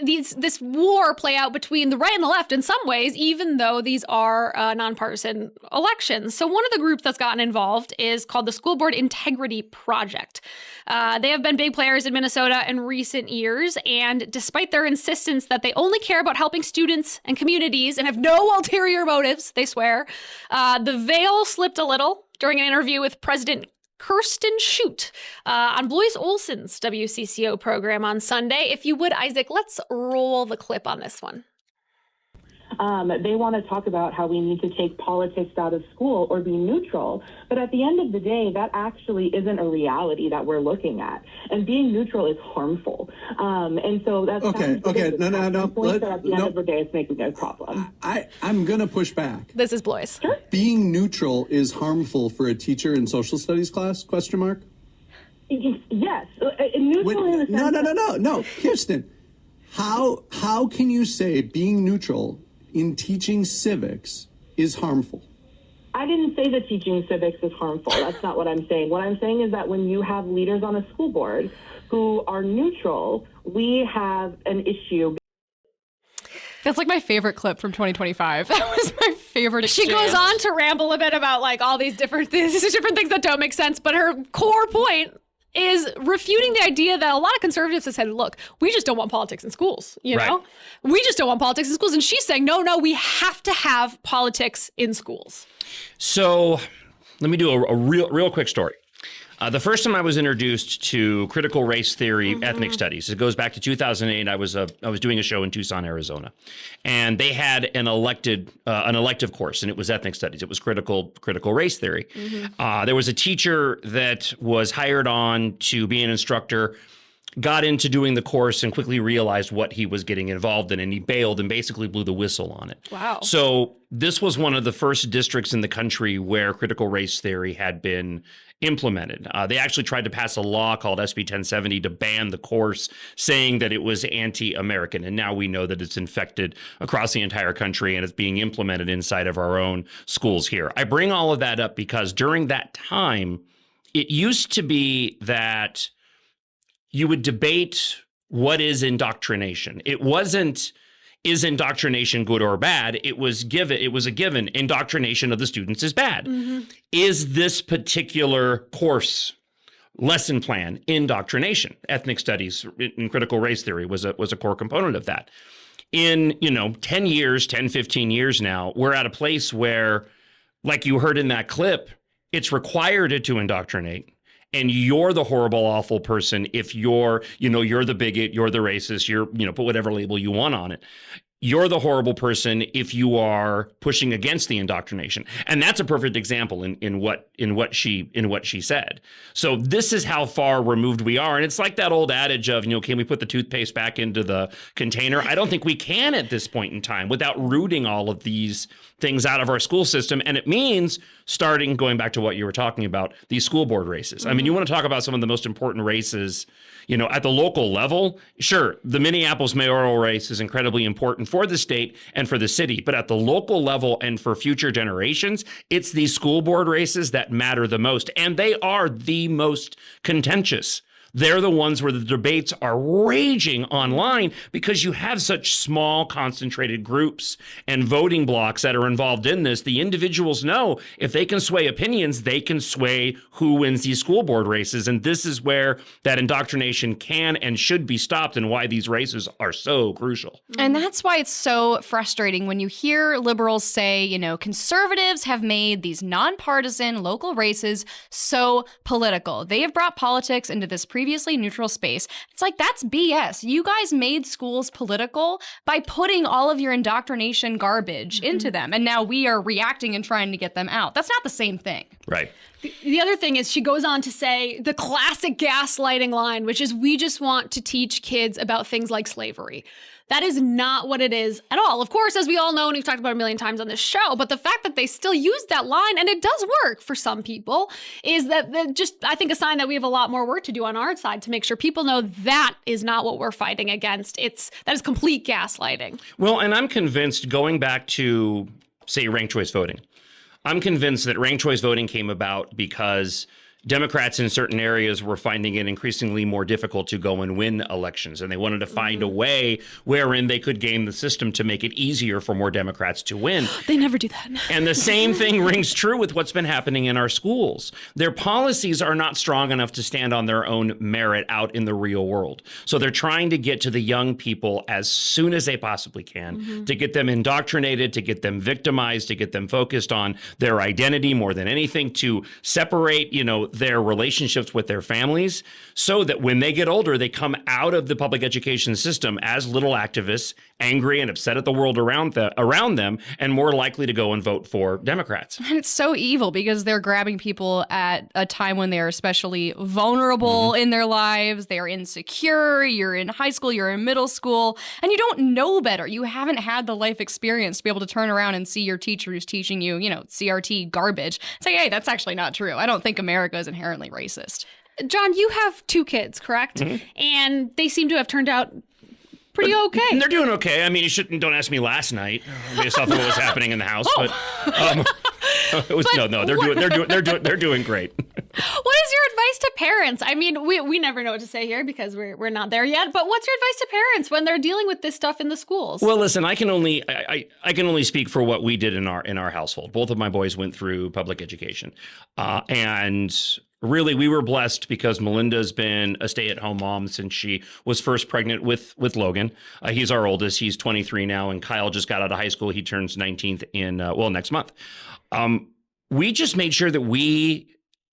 this war play out between the right and the left in some ways, even though these are nonpartisan elections. So one of the groups that's gotten involved is called the School Board Integrity Project. They have been big players in Minnesota in recent years, and despite their insistence that they only care about helping students and communities and have no ulterior motives, they swear, the veil slipped a little during an interview with President Kirsten Schut on Blois Olson's WCCO program on Sunday. If you would, Isaac, let's roll the clip on this one. They want to talk about how we need to take politics out of school or be neutral. But at the end of the day, that actually isn't a reality that we're looking at. And being neutral is harmful. And so that's okay. No. Point that at the end of the day, it's making a problem. I'm going to push back. This is Blois. Sure. Being neutral is harmful for a teacher in social studies class? Question mark? Yes. Neutral in the sense No. Kirsten, how can you say being neutral in teaching civics is harmful? I didn't say that teaching civics is harmful. That's not what I'm saying. What I'm saying is that when you have leaders on a school board who are neutral, we have an issue. That's like my favorite clip from 2025. That was my favorite exchange. She goes on to ramble a bit about like all these different things that don't make sense, but her core point is refuting the idea that a lot of conservatives have said, look, we just don't want politics in schools, you know? We just don't want politics in schools. And she's saying, no, we have to have politics in schools. So let me do a real quick story. The first time I was introduced to critical race theory, ethnic studies, it goes back to 2008. I was doing a show in Tucson, Arizona, and they had an elective course, and it was ethnic studies. It was critical race theory. There was a teacher that was hired on to be an instructor. got into doing the course and quickly realized what he was getting involved in, and he bailed and basically blew the whistle on it. Wow. So this was one of the first districts in the country where critical race theory had been implemented. They actually tried to pass a law called SB 1070 to ban the course, saying that it was anti-American. And now we know that it's infected across the entire country and it's being implemented inside of our own schools here. I bring all of that up because during that time, it used to be that you would debate what is indoctrination. It wasn't, is indoctrination good or bad? It was a given. Indoctrination of the students is bad. Is this particular course lesson plan indoctrination? Ethnic studies in critical race theory was a core component of that. In 10 years, 10, 15 years now, we're at a place where, like you heard in that clip, it's required to indoctrinate. And you're the horrible, awful person if you're the bigot, you're the racist, put whatever label you want on it. You're the horrible person if you are pushing against the indoctrination. And that's a perfect example in what she said. So this is how far removed we are. And it's like that old adage of, can we put the toothpaste back into the container? I don't think we can at this point in time without rooting all of these things out of our school system. And it means going back to what you were talking about, these school board races. I mean, you want to talk about some of the most important races, at the local level. Sure, the Minneapolis mayoral race is incredibly important for the state and for the city. But at the local level and for future generations, it's these school board races that matter the most. And they are the most contentious. They're the ones where the debates are raging online because you have such small, concentrated groups and voting blocks that are involved in this. The individuals know if they can sway opinions, they can sway who wins these school board races. And this is where that indoctrination can and should be stopped and why these races are so crucial. And that's why it's so frustrating when you hear liberals say, conservatives have made these nonpartisan local races so political. They have brought politics into this previously neutral space. It's like, that's BS. You guys made schools political by putting all of your indoctrination garbage into them. And now we are reacting and trying to get them out. That's not the same thing. Right. The other thing is she goes on to say the classic gaslighting line, which is we just want to teach kids about things like slavery. That is not what it is at all. Of course, as we all know, and we've talked about a million times on this show, but the fact that they still use that line, and it does work for some people, is that I think, a sign that we have a lot more work to do on our side to make sure people know that is not what we're fighting against. That is complete gaslighting. Well, and I'm convinced, going back to, say, ranked choice voting, I'm convinced that ranked choice voting came about because Democrats in certain areas were finding it increasingly more difficult to go and win elections, and they wanted to find a way wherein they could game the system to make it easier for more Democrats to win. They never do that. And the same thing rings true with what's been happening in our schools. Their policies are not strong enough to stand on their own merit out in the real world. So they're trying to get to the young people as soon as they possibly can, to get them indoctrinated, to get them victimized, to get them focused on their identity more than anything, to separate, their relationships with their families, so that when they get older, they come out of the public education system as little activists, angry and upset at the world around them, and more likely to go and vote for Democrats. And it's so evil because they're grabbing people at a time when they're especially vulnerable in their lives. They're insecure. You're in high school, you're in middle school, and you don't know better. You haven't had the life experience to be able to turn around and see your teacher who's teaching you, CRT garbage. Say, hey, that's actually not true. I don't think America is inherently racist. John, you have 2 kids, correct? And they seem to have turned out pretty okay. They're doing okay. I mean, don't ask me last night based off of what was happening in the house, but they're doing great. What is your advice to parents? I mean, we never know what to say here because we're not there yet. But what's your advice to parents when they're dealing with this stuff in the schools? Well, listen, I can only speak for what we did in our household. Both of my boys went through public education, and really, we were blessed because Melinda's been a stay-at-home mom since she was first pregnant with Logan. He's our oldest. He's 23 now, and Kyle just got out of high school. He turns 19th in next month. We just made sure that we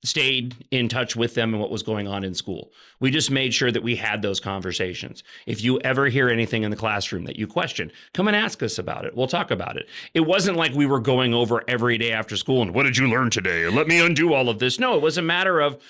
stayed in touch with them and what was going on in school. We just made sure that we had those conversations. If you ever hear anything in the classroom that you question, come and ask us about it. We'll talk about it. It wasn't like we were going over every day after school and what did you learn today? And let me undo all of this. No, it was a matter of,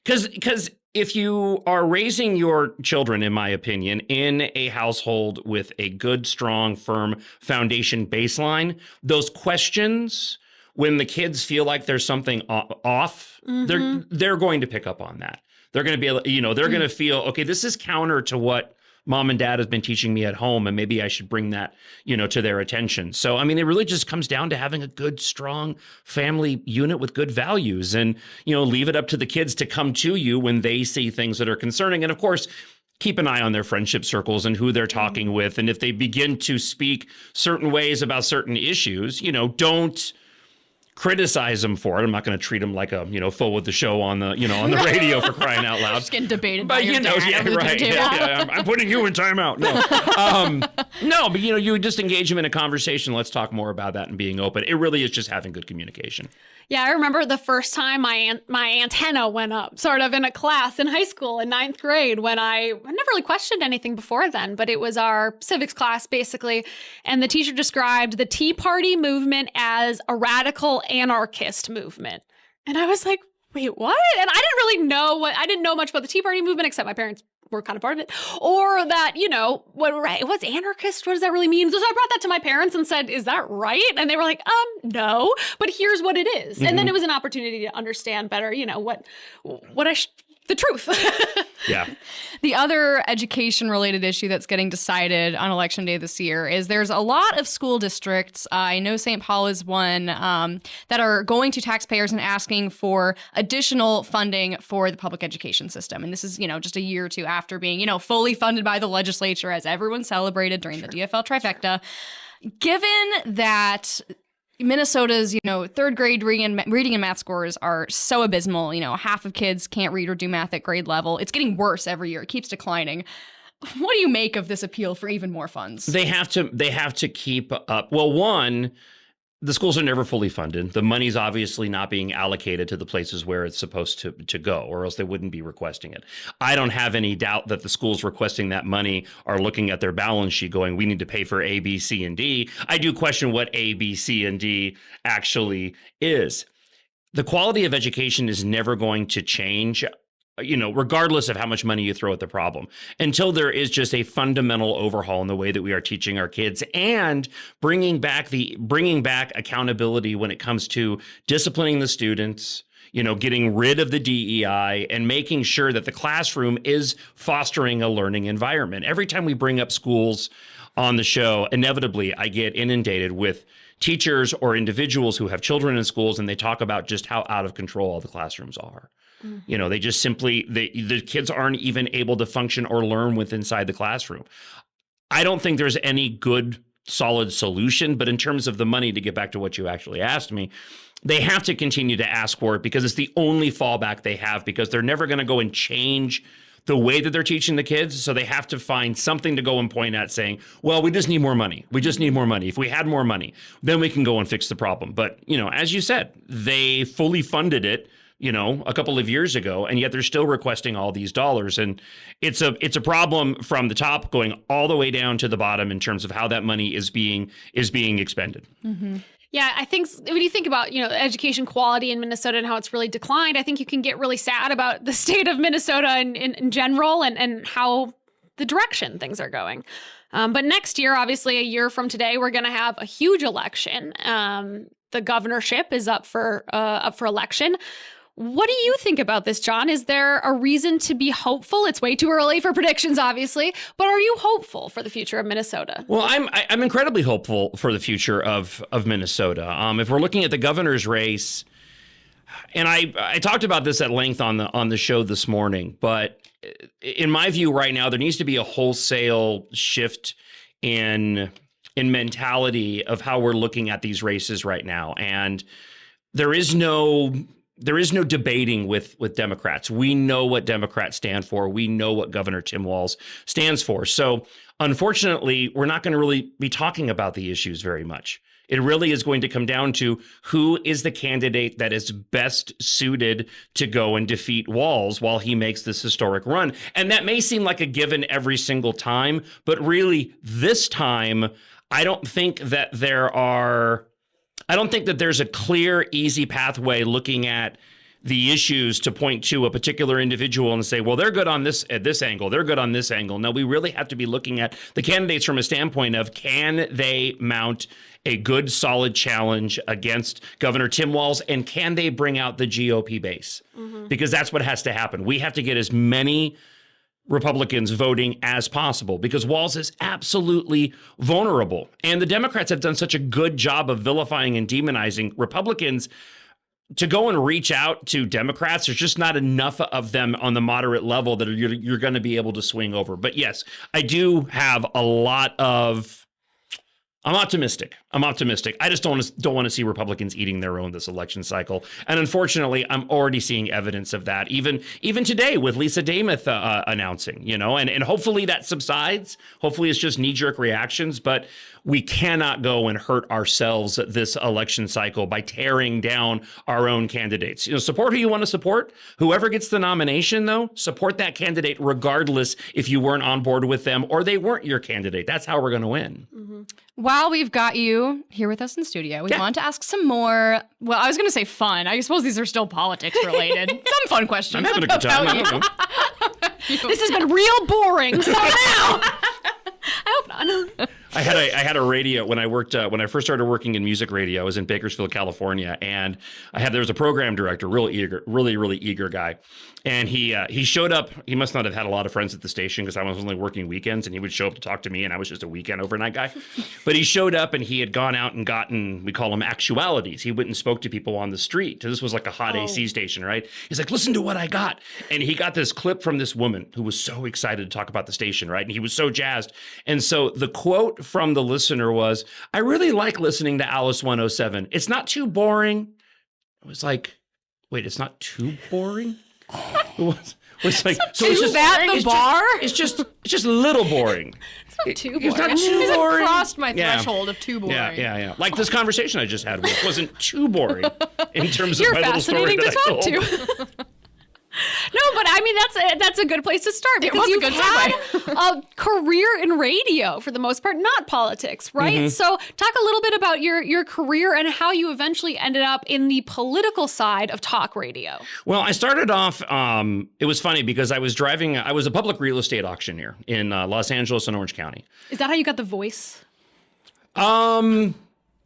because if you are raising your children, in my opinion, in a household with a good, strong, firm foundation baseline, those questions, when the kids feel like there's something off, they're going to pick up on that. They're going to be able, they're going to feel, okay, this is counter to what mom and dad has been teaching me at home, and maybe I should bring that, to their attention. So, I mean, it really just comes down to having a good, strong family unit with good values and, leave it up to the kids to come to you when they see things that are concerning. And of course, keep an eye on their friendship circles and who they're talking with. And if they begin to speak certain ways about certain issues, don't criticize them for it. I'm not going to treat them like a, fool with the show on the, on the radio for crying out loud. Just getting debated but, by your dad over the right. table. Yeah, I'm putting you in timeout. No, no, but you just engage them in a conversation. Let's talk more about that and being open. It really is just having good communication. Yeah, I remember the first time my antenna went up, sort of in a class in high school in 9th grade, when I never really questioned anything before then, but it was our civics class basically, and the teacher described the Tea Party movement as a radical anarchist movement, and I was like, wait, what? And I didn't know much about the Tea Party movement except my parents were kind of part of it, or that, what's anarchist? What does that really mean? So I brought that to my parents and said, is that right? And they were like, no, but here's what it is. And then it was an opportunity to understand better, the truth. Yeah. The other education-related issue that's getting decided on Election Day this year is there's a lot of school districts, I know St. Paul is one, that are going to taxpayers and asking for additional funding for the public education system. And this is, just a year or two after being, fully funded by the legislature, as everyone celebrated during the DFL trifecta. Given that Minnesota's, third grade reading and math scores are so abysmal. Half of kids can't read or do math at grade level. It's getting worse every year. It keeps declining. What do you make of this appeal for even more funds? They have to keep up. Well, one, the schools are never fully funded. The money's obviously not being allocated to the places where it's supposed to go, or else they wouldn't be requesting it. I don't have any doubt that the schools requesting that money are looking at their balance sheet going, we need to pay for A, B, C, and D. I do question what A, B, C, and D actually is. The quality of education is never going to change, regardless of how much money you throw at the problem, until there is just a fundamental overhaul in the way that we are teaching our kids and bringing back accountability when it comes to disciplining the students, getting rid of the DEI and making sure that the classroom is fostering a learning environment. Every time we bring up schools on the show, inevitably I get inundated with teachers or individuals who have children in schools, and they talk about just how out of control all the classrooms are. They just simply, the kids aren't even able to function or learn inside the classroom. I don't think there's any good, solid solution, but in terms of the money, to get back to what you actually asked me, they have to continue to ask for it because it's the only fallback they have, because they're never going to go and change the way that they're teaching the kids. So they have to find something to go and point at saying, well, we just need more money. We just need more money. If we had more money, then we can go and fix the problem. But, as you said, they fully funded it, a couple of years ago, and yet they're still requesting all these dollars. And it's a problem from the top going all the way down to the bottom in terms of how that money is being expended. Mm-hmm. Yeah, I think when you think about, education quality in Minnesota and how it's really declined, I think you can get really sad about the state of Minnesota in general and how the direction things are going. But next year, obviously a year from today, we're going to have a huge election. The governorship is up for election. What do you think about this, Jon? Is there a reason to be hopeful? It's way too early for predictions, obviously, but are you hopeful for the future of Minnesota? Well, I'm incredibly hopeful for the future of Minnesota. If we're looking at the governor's race, and I talked about this at length on the show this morning, but in my view right now, there needs to be a wholesale shift in mentality of how we're looking at these races right now. And there is no debating with Democrats. We know what Democrats stand for. We know what Governor Tim Walz stands for. So unfortunately, we're not going to really be talking about the issues very much. It really is going to come down to who is the candidate that is best suited to go and defeat Walz while he makes this historic run. And that may seem like a given every single time, but really this time, I don't think that there's a clear, easy pathway looking at the issues to point to a particular individual and say, well, they're good on this at this angle, they're good on this angle. No, we really have to be looking at the candidates from a standpoint of, can they mount a good, solid challenge against Governor Tim Walz, and can they bring out the GOP base? Because that's what has to happen. We have to get as many Republicans voting as possible, because Walz is absolutely vulnerable. And the Democrats have done such a good job of vilifying and demonizing Republicans. To go and reach out to Democrats, there's just not enough of them on the moderate level that you're going to be able to swing over. But yes, I do have a lot of. I'm optimistic. I just don't want to see Republicans eating their own this election cycle. And unfortunately, I'm already seeing evidence of that. Even today with Lisa Dameth announcing, and hopefully that subsides. Hopefully it's just knee-jerk reactions. But we cannot go and hurt ourselves this election cycle by tearing down our own candidates. Support who you want to support. Whoever gets the nomination, though, support that candidate regardless if you weren't on board with them or they weren't your candidate. That's how we're going to win. While we've got you here with us in studio, we want to ask some more, well, I was going to say fun. I suppose these are still politics related. Some fun questions. I'm having a good time. I don't know. This has been real boring. So now. I hope not. I had a radio when I first started working in music radio. I was in Bakersfield, California, and there was a program director, really eager guy, and he showed up. He must not have had a lot of friends at the station because I was only working weekends, and he would show up to talk to me, and I was just a weekend overnight guy. But he showed up, and he had gone out and gotten, we call them actualities. He went and spoke to people on the street. This was like a hot AC station, right? He's like, listen to what I got, and he got this clip from this woman who was so excited to talk about the station, right? And he was so jazzed, and so the quote from the listener was, I really like listening to Alice 107. It's not too boring. I was like, wait, it's not too boring? It was like, so it's just at the bar? It's just a little boring. It's not too boring. It's not too boring. It crossed my threshold of too boring. Yeah. Like this conversation I just had wasn't too boring in terms of my little story You're that I told. fascinating to talk to. No, but I mean, that's a good place to start because was a you've good had a career in radio for the most part, not politics, right? So talk a little bit about your career and how you eventually ended up in the political side of talk radio. Well, I started off, it was funny because I was a public real estate auctioneer in Los Angeles and Orange County. Is that how you got the voice?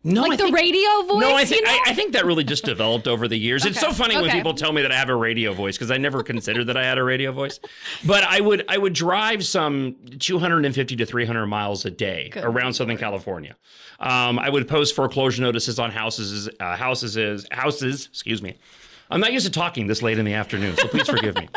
No, like the radio voice? No, I think that really just developed over the years. It's so funny when people tell me that I have a radio voice because I never considered that I had a radio voice. But I would drive some 250 to 300 miles a day around Southern California. I would post foreclosure notices on houses. Excuse me. I'm not used to talking this late in the afternoon, so please forgive me.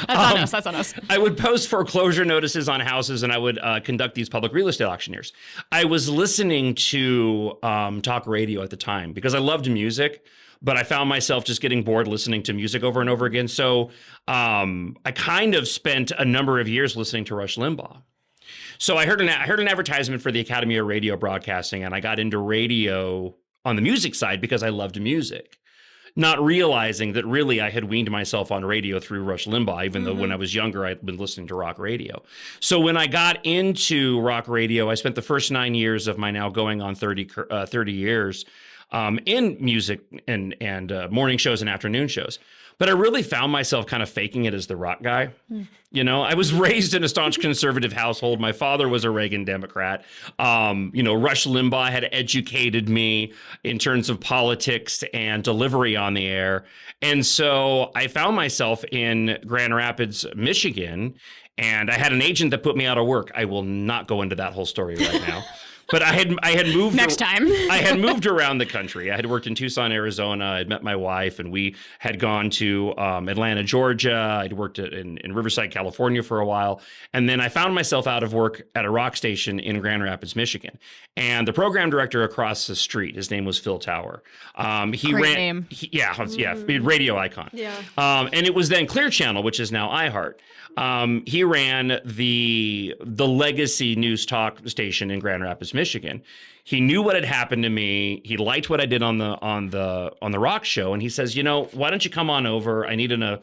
That's on us. I would post foreclosure notices on houses, and I would conduct these public real estate auctioneers. I was listening to talk radio at the time because I loved music, but I found myself just getting bored listening to music over and over again. So I kind of spent a number of years listening to Rush Limbaugh. So I heard an advertisement for the Academy of Radio Broadcasting, and I got into radio on the music side because I loved music. Not realizing that really I had weaned myself on radio through Rush Limbaugh, even though when I was younger, I'd been listening to rock radio. So when I got into rock radio, I spent the first 9 years of my now going on 30 years in music and morning shows and afternoon shows. But I really found myself kind of faking it as the rock guy. I was raised in a staunch conservative household. My father was a Reagan Democrat. Rush Limbaugh had educated me in terms of politics and delivery on the air. And so I found myself in Grand Rapids, Michigan, and I had an agent that put me out of work. I will not go into that whole story right now. But I had moved next time. I had moved around the country. I had worked in Tucson, Arizona. I'd met my wife, and we had gone to Atlanta, Georgia. I'd worked in Riverside, California for a while, and then I found myself out of work at a rock station in Grand Rapids, Michigan. And the program director across the street, his name was Phil Tower. Great name. Radio icon. Yeah. And it was then Clear Channel, which is now iHeart. He ran the legacy news talk station in Grand Rapids, Michigan. Michigan. He knew what had happened to me. He liked what I did on the rock show, and he says, why don't you come on over? I need an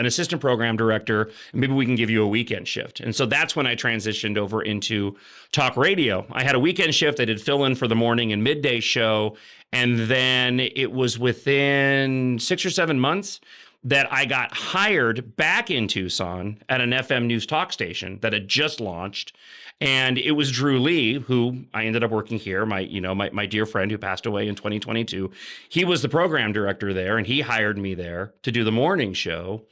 assistant program director, and maybe we can give you a weekend shift. And so that's when I transitioned over into talk radio. I had a weekend shift. I did fill in for the morning and midday show, and then it was within 6 or 7 months that I got hired back in Tucson at an FM news talk station that had just launched. And it was Drew Lee, who I ended up working here, my dear friend who passed away in 2022. He was the program director there, and he hired me there to do the morning show.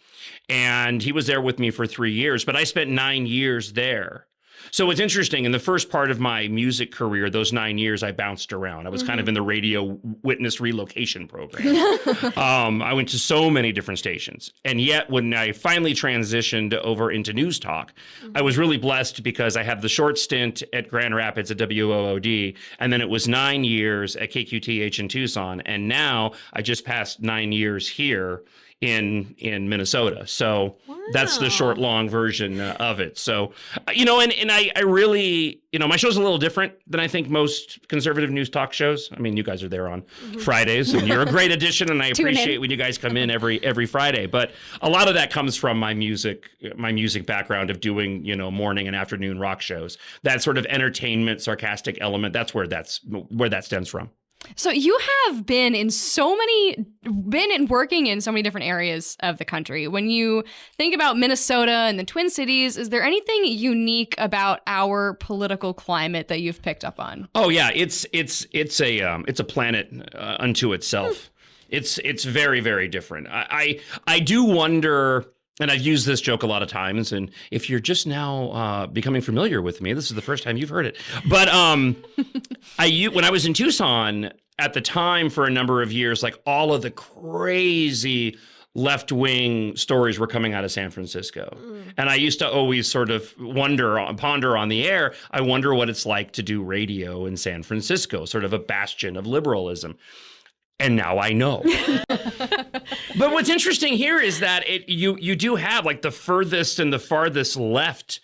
And he was there with me for 3 years, but I spent 9 years there. So it's interesting. In the first part of my music career, those 9 years, I bounced around. I was kind of in the radio witness relocation program. I went to so many different stations. And yet, when I finally transitioned over into news talk, I was really blessed because I had the short stint at Grand Rapids at WOOD, and then it was 9 years at KQTH in Tucson. And now I just passed 9 years here in Minnesota. So that's the short, long version of it. So, and I really, my show's a little different than I think most conservative news talk shows. I mean, you guys are there on Fridays, and you're a great addition, and I appreciate when you guys come in every Friday. But a lot of that comes from my music background of doing, morning and afternoon rock shows. That sort of entertainment, sarcastic element, that's where that stems from. So you have been working in so many different areas of the country. When you think about Minnesota and the Twin Cities, is there anything unique about our political climate that you've picked up on? Oh yeah, it's a planet unto itself. It's very, very different. I do wonder. And I've used this joke a lot of times, and if you're just now becoming familiar with me, this is the first time you've heard it. But when I was in Tucson at the time for a number of years, like all of the crazy left-wing stories were coming out of San Francisco. And I used to always sort of ponder on the air, I wonder what it's like to do radio in San Francisco, sort of a bastion of liberalism. And now I know. But what's interesting here is that you do have like the furthest and the farthest left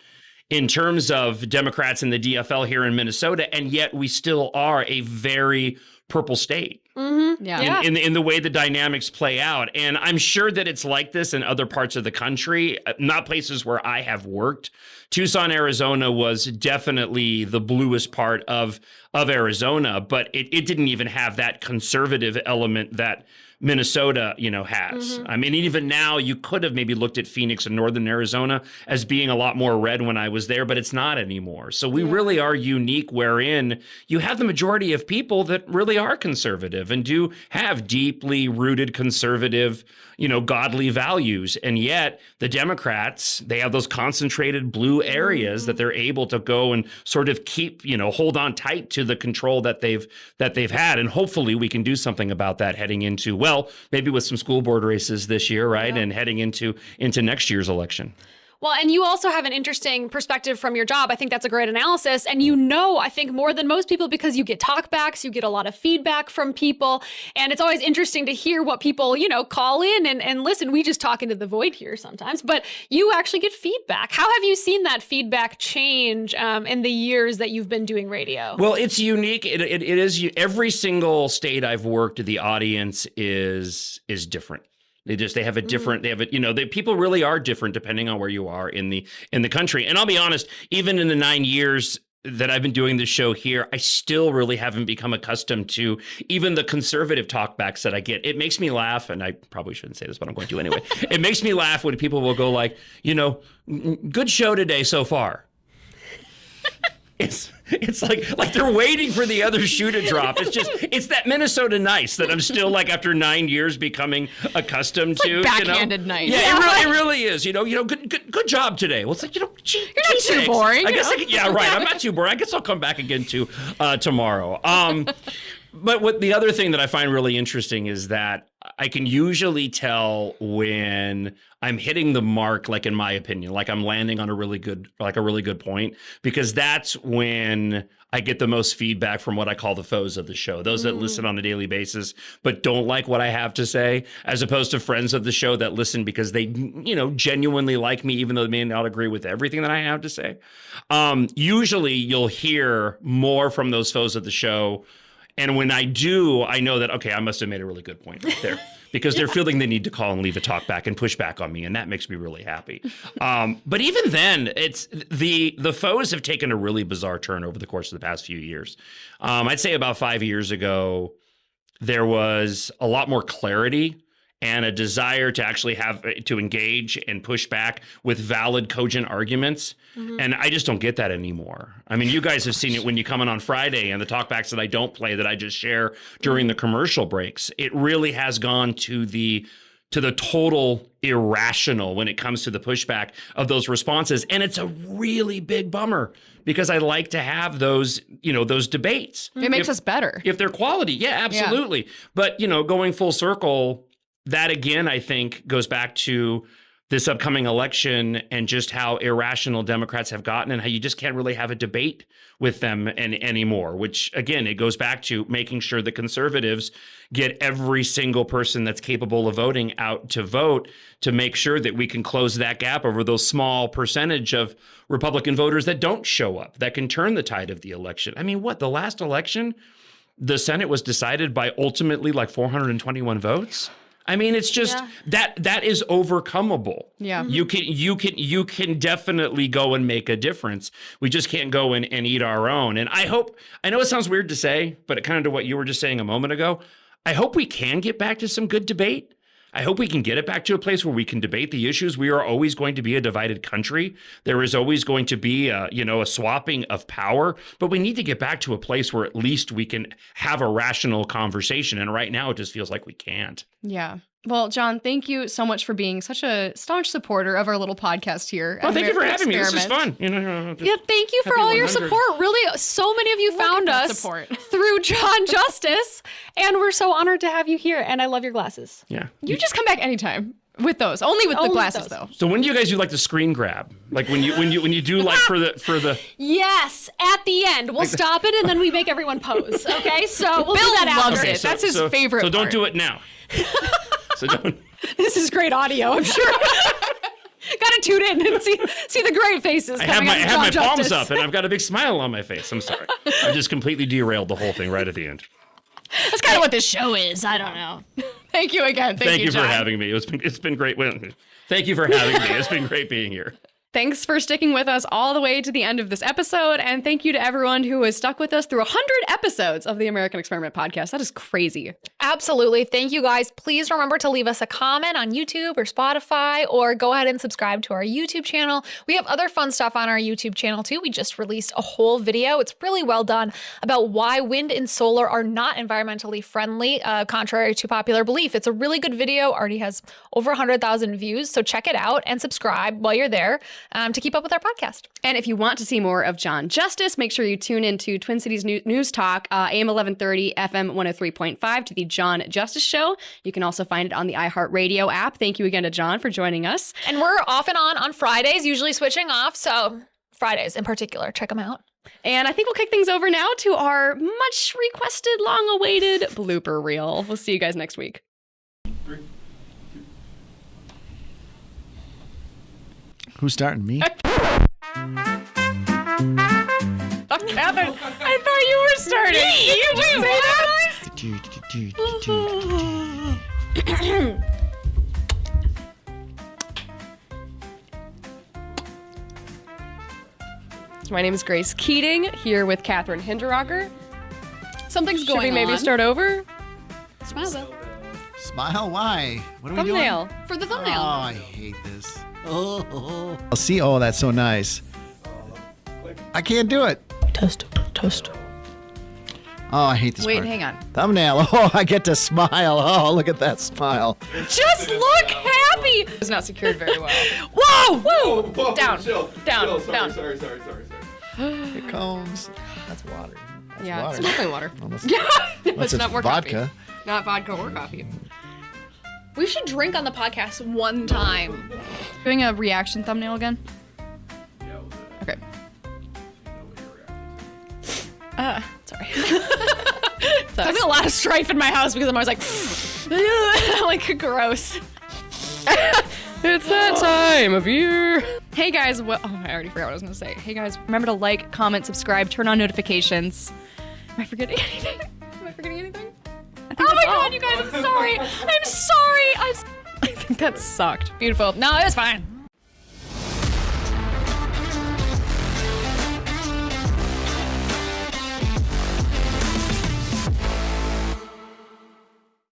in terms of Democrats in the DFL here in Minnesota, and yet we still are a very purple state. In the way the dynamics play out. And I'm sure that it's like this in other parts of the country, not places where I have worked. Tucson, Arizona was definitely the bluest part of Arizona, but it didn't even have that conservative element that Minnesota, has. I mean, even now you could have maybe looked at Phoenix and Northern Arizona as being a lot more red when I was there, but it's not anymore. So we really are unique wherein you have the majority of people that really are conservative and do have deeply rooted conservative, godly values. And yet the Democrats, they have those concentrated blue areas that they're able to go and sort of keep, hold on tight to the control that they've had. And hopefully we can do something about that heading into, maybe with some school board races this year, right? Yeah. And heading into next year's election. Well, and you also have an interesting perspective from your job. I think that's a great analysis. And I think more than most people, because you get talkbacks, you get a lot of feedback from people. And it's always interesting to hear what people, call in and listen. We just talk into the void here sometimes, but you actually get feedback. How have you seen that feedback change in the years that you've been doing radio? Well, it's unique. It is every single state I've worked, the audience is different. They have a different, people really are different depending on where you are in the country. And I'll be honest, even in the 9 years that I've been doing this show here, I still really haven't become accustomed to even the conservative talkbacks that I get. It makes me laugh, and I probably shouldn't say this, but I'm going to anyway. It makes me laugh when people will go like, good show today so far. It's like they're waiting for the other shoe to drop. It's that Minnesota nice that I'm still like after 9 years becoming accustomed to. Backhanded nice. Yeah, it really is. Good job today. Well, it's like, you're not too boring. I guess right. I'm not too boring. I guess I'll come back again tomorrow. But what the other thing that I find really interesting is that I can usually tell when I'm hitting the mark, like in my opinion, like I'm landing on a really good point, because that's when I get the most feedback from what I call the foes of the show, those that listen on a daily basis, but don't like what I have to say, as opposed to friends of the show that listen because they, genuinely like me, even though they may not agree with everything that I have to say. Usually you'll hear more from those foes of the show. And when I do, I know that, okay, I must have made a really good point right there because they're feeling the need to call and leave a talk back and push back on me. And that makes me really happy. But even then, it's the foes have taken a really bizarre turn over the course of the past few years. I'd say about 5 years ago, there was a lot more clarity and a desire to actually have to engage and push back with valid, cogent arguments. And I just don't get that anymore. I mean, you guys have seen it when you come in on Friday and the talkbacks that I don't play that I just share during the commercial breaks. It really has gone to the total irrational when it comes to the pushback of those responses. And it's a really big bummer because I like to have those, those debates. It makes us better. If they're quality. Yeah, absolutely. But, going full circle, that again, I think goes back to this upcoming election and just how irrational Democrats have gotten and how you just can't really have a debate with them anymore, which again, it goes back to making sure the conservatives get every single person that's capable of voting out to vote to make sure that we can close that gap over those small percentage of Republican voters that don't show up, that can turn the tide of the election. I mean, the last election, the Senate was decided by ultimately like 421 votes. I mean, it's just that is overcomable. Yeah. You can definitely go and make a difference. We just can't go and eat our own. And I know it sounds weird to say, but kind of to what you were just saying a moment ago, I hope we can get back to some good debate. I hope we can get it back to a place where we can debate the issues. We are always going to be a divided country. There is always going to be a swapping of power, but we need to get back to a place where at least we can have a rational conversation. And right now it just feels like we can't. Yeah. Well, Jon, thank you so much for being such a staunch supporter of our little podcast here. Well, thank you for having me. This is fun. Yeah, thank you for all your support. Really, so many of you found us through Jon Justice, and we're so honored to have you here. And I love your glasses. Yeah. You just come back anytime with those. Only with the glasses, though. So when do you guys do like the screen grab? Like when you do like for the Yes, at the end. We'll stop it and then we make everyone pose. Okay? So we'll do that after. Bill loves it. That's his favorite So don't part. do it now. So don't. This is great audio, I'm sure. Gotta tune in and see the great faces. I have my palms up and I've got a big smile on my face. I'm sorry. I just completely derailed the whole thing right at the end. That's kind of what this show is. I don't know. Thank you again. Thank you for Jon. having me. It's been great. Thank you for having me. It's been great being here. Thanks for sticking with us all the way to the end of this episode. And thank you to everyone who has stuck with us through 100 episodes of the American Experiment podcast. That is crazy. Absolutely. Thank you guys. Please remember to leave us a comment on YouTube or Spotify, or go ahead and subscribe to our YouTube channel. We have other fun stuff on our YouTube channel too. We just released a whole video. It's really well done about why wind and solar are not environmentally friendly, contrary to popular belief. It's a really good video. Already has over 100,000 views. So check it out and subscribe while you're there. To keep up with our podcast. And if you want to see more of Jon Justice, make sure you tune into Twin Cities News Talk, AM 1130, FM 103.5 to the Jon Justice Show. You can also find it on the iHeartRadio app. Thank you again to Jon for joining us. And we're off and on Fridays, usually switching off. So Fridays in particular, check them out. And I think we'll kick things over now to our much requested, long-awaited blooper reel. We'll see you guys next week. Who's starting? Me? Kathryn, I thought you were starting. Did you just say that? My name is Grace Keating, here with Kathryn Hinderrocker. Something's going on. Should we maybe start over? Smile, Bill. Smile? Why? What are we doing? Thumbnail. For the thumbnail. Oh, I hate this. Oh. See, oh, that's so nice. I can't do it. Toast. Oh, I hate this part. Wait, hang on. Thumbnail. Oh, I get to smile. Oh, look at that smile. Just look happy. It's not secured very well. Whoa! Whoa, Down. Chill. Down. Chill. Down. Sorry. It comes. That's water. Yeah, water. it's definitely water. Unless, Yeah, unless it's not more vodka. coffee. Not vodka or coffee. We should drink on the podcast one time. Doing a reaction thumbnail again? Okay. Sorry. There's a lot of strife in my house because I'm always like, like gross. It's that time of year. Hey guys, I already forgot what I was gonna say. Hey guys, remember to like, comment, subscribe, turn on notifications. Am I forgetting anything? Am I forgetting anything? Oh my god, you guys, I'm sorry. I'm sorry. I think that sucked. Beautiful. No, it was fine.